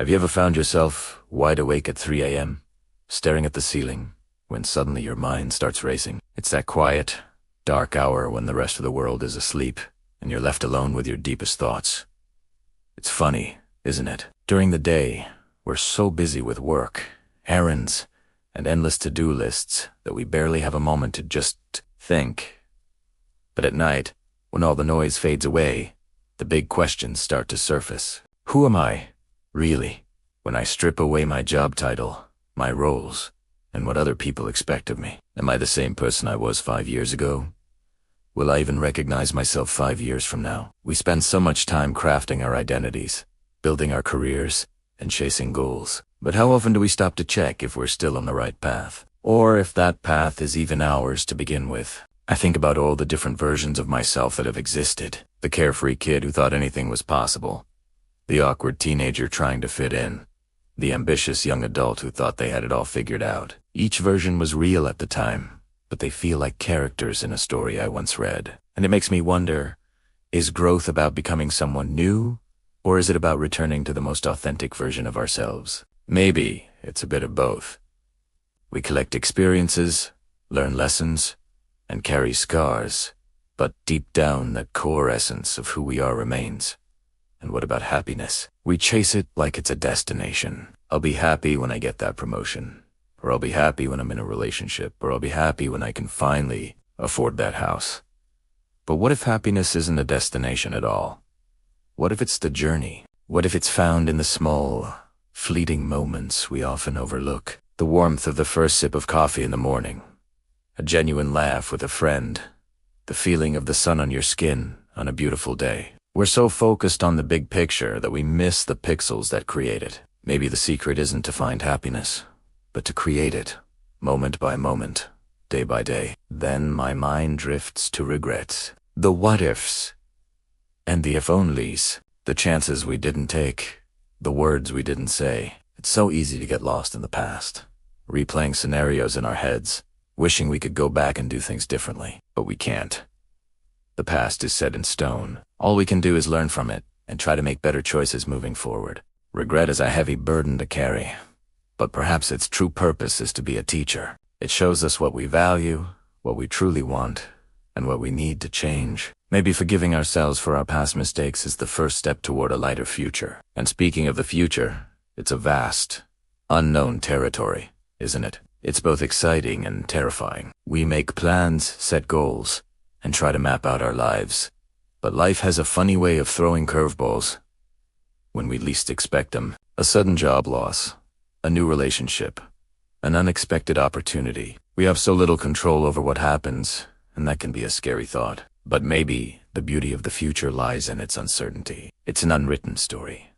Have you ever found yourself wide awake at 3 a.m., staring at the ceiling, when suddenly your mind starts racing? It's that quiet, dark hour when the rest of the world is asleep, and you're left alone with your deepest thoughts. It's funny, isn't it? During the day, we're so busy with work, errands, and endless to-do lists that we barely have a moment to just think. But at night, when all the noise fades away, the big questions start to surface. Who am I, really, when I strip away my job title, my roles, and what other people expect of me? Am I the same person I was 5 years ago? Will I even recognize myself 5 years from now? We spend so much time crafting our identities, building our careers, and chasing goals. But how often do we stop to check if we're still on the right path? Or if that path is even ours to begin with? I think about all the different versions of myself that have existed. The carefree kid who thought anything was possible. The awkward teenager trying to fit in. The ambitious young adult who thought they had it all figured out. Each version was real at the time, but they feel like characters in a story I once read. And it makes me wonder, is growth about becoming someone new, or is it about returning to the most authentic version of ourselves? Maybe it's a bit of both. We collect experiences, learn lessons, and carry scars, but deep down that core essence of who we are remains. And what about happiness? We chase it like it's a destination. I'll be happy when I get that promotion, or I'll be happy when I'm in a relationship, or I'll be happy when I can finally afford that house. But what if happiness isn't a destination at all? What if it's the journey? What if it's found in the small, fleeting moments we often overlook? The warmth of the first sip of coffee in the morning, a genuine laugh with a friend, the feeling of the sun on your skin on a beautiful day. We're so focused on the big picture that we miss the pixels that create it. Maybe the secret isn't to find happiness, but to create it, moment by moment, day by day. Then my mind drifts to regrets, the what-ifs, and the if-onlys, the chances we didn't take, the words we didn't say. It's so easy to get lost in the past, replaying scenarios in our heads, wishing we could go back and do things differently, but we can't. The past is set in stone. All we can do is learn from it and try to make better choices moving forward. Regret is a heavy burden to carry, but perhaps its true purpose is to be a teacher. It shows us what we value, what we truly want, and what we need to change. Maybe forgiving ourselves for our past mistakes is the first step toward a lighter future. And speaking of the future, it's a vast, unknown territory, isn't it? It's both exciting and terrifying. We make plans, set goals, and try to map out our lives. But life has a funny way of throwing curveballs when we least expect them. A sudden job loss, a new relationship, an unexpected opportunity. We have so little control over what happens, and that can be a scary thought. But maybe the beauty of the future lies in its uncertainty. It's an unwritten story,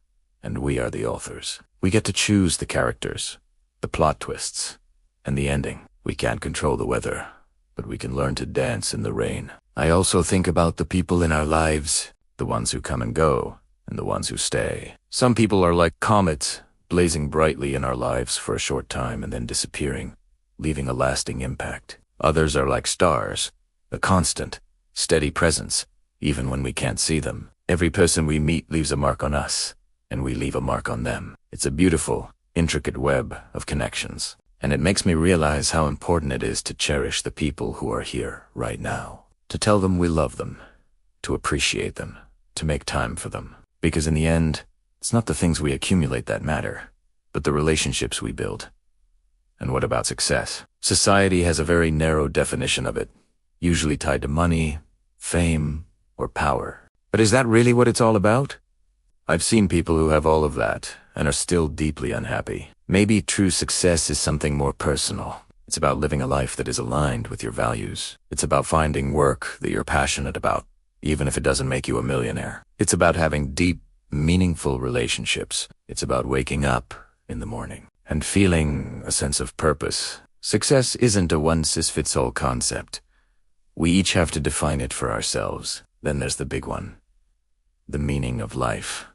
and we are the authors. We get to choose the characters, the plot twists, and the ending. We can't control the weather, but we can learn to dance in the rain. I also think about the people in our lives, the ones who come and go, and the ones who stay. Some people are like comets, blazing brightly in our lives for a short time and then disappearing, leaving a lasting impact. Others are like stars, a constant, steady presence, even when we can't see them. Every person we meet leaves a mark on us, and we leave a mark on them. It's a beautiful, intricate web of connections, and it makes me realize how important it is to cherish the people who are here right now, to tell them we love them, to appreciate them, to make time for them. Because in the end, it's not the things we accumulate that matter, but the relationships we build. And what about success? Society has a very narrow definition of it, usually tied to money, fame, or power. But is that really what it's all about? I've seen people who have all of that and are still deeply unhappy. Maybe true success is something more personal. It's about living a life that is aligned with your values. It's about finding work that you're passionate about, even if it doesn't make you a millionaire. It's about having deep, meaningful relationships. It's about waking up in the morning and feeling a sense of purpose. Success isn't a one-size-fits-all concept. We each have to define it for ourselves. Then there's the big one, the meaning of life.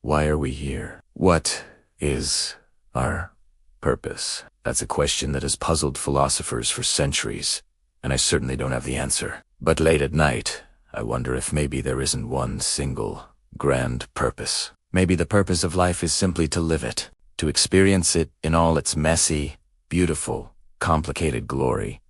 Why are we here? What is our purpose? That's a question that has puzzled philosophers for centuries, and I certainly don't have the answer. But late at night, I wonder if maybe there isn't one single grand purpose. Maybe the purpose of life is simply to live it, to experience it in all its messy, beautiful, complicated glory.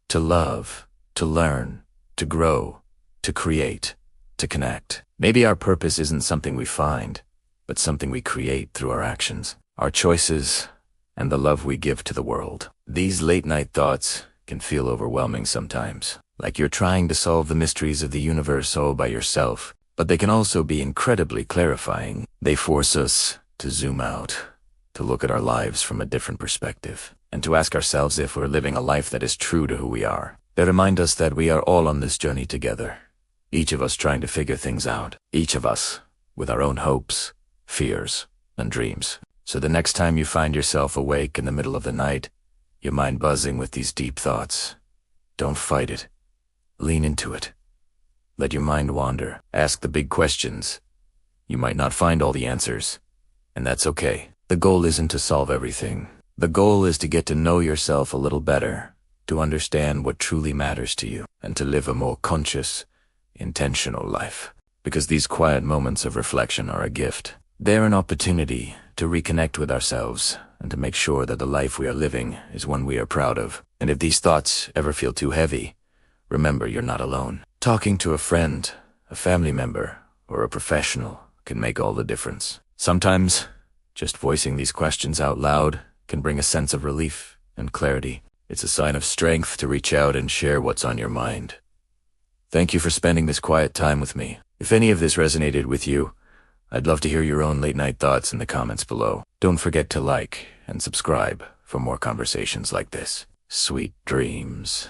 To love, to learn, to grow, to create, to connect. Maybe our purpose isn't something we find, but something we create through our actions, our choices, and the love we give to the world. These late-night thoughts can feel overwhelming sometimes, like you're trying to solve the mysteries of the universe all by yourself, but they can also be incredibly clarifying. They force us to zoom out, to look at our lives from a different perspective, and to ask ourselves if we're living a life that is true to who we are. They remind us that we are all on this journey together, each of us trying to figure things out, each of us with our own hopes, fears, and dreams. So the next time you find yourself awake in the middle of the night, your mind buzzing with these deep thoughts, don't fight it. Lean into it. Let your mind wander. Ask the big questions. You might not find all the answers, and that's okay. The goal isn't to solve everything. The goal is to get to know yourself a little better, to understand what truly matters to you, and to live a more conscious, intentional life. Because these quiet moments of reflection are a gift. They're an opportunity to reconnect with ourselves and to make sure that the life we are living is one we are proud of. And if these thoughts ever feel too heavy, remember you're not alone. Talking to a friend, a family member, or a professional can make all the difference. Sometimes, just voicing these questions out loud can bring a sense of relief and clarity. It's a sign of strength to reach out and share what's on your mind. Thank you for spending this quiet time with me. If any of this resonated with you, I'd love to hear your own late-night thoughts in the comments below. Don't forget to like and subscribe for more conversations like this. Sweet dreams.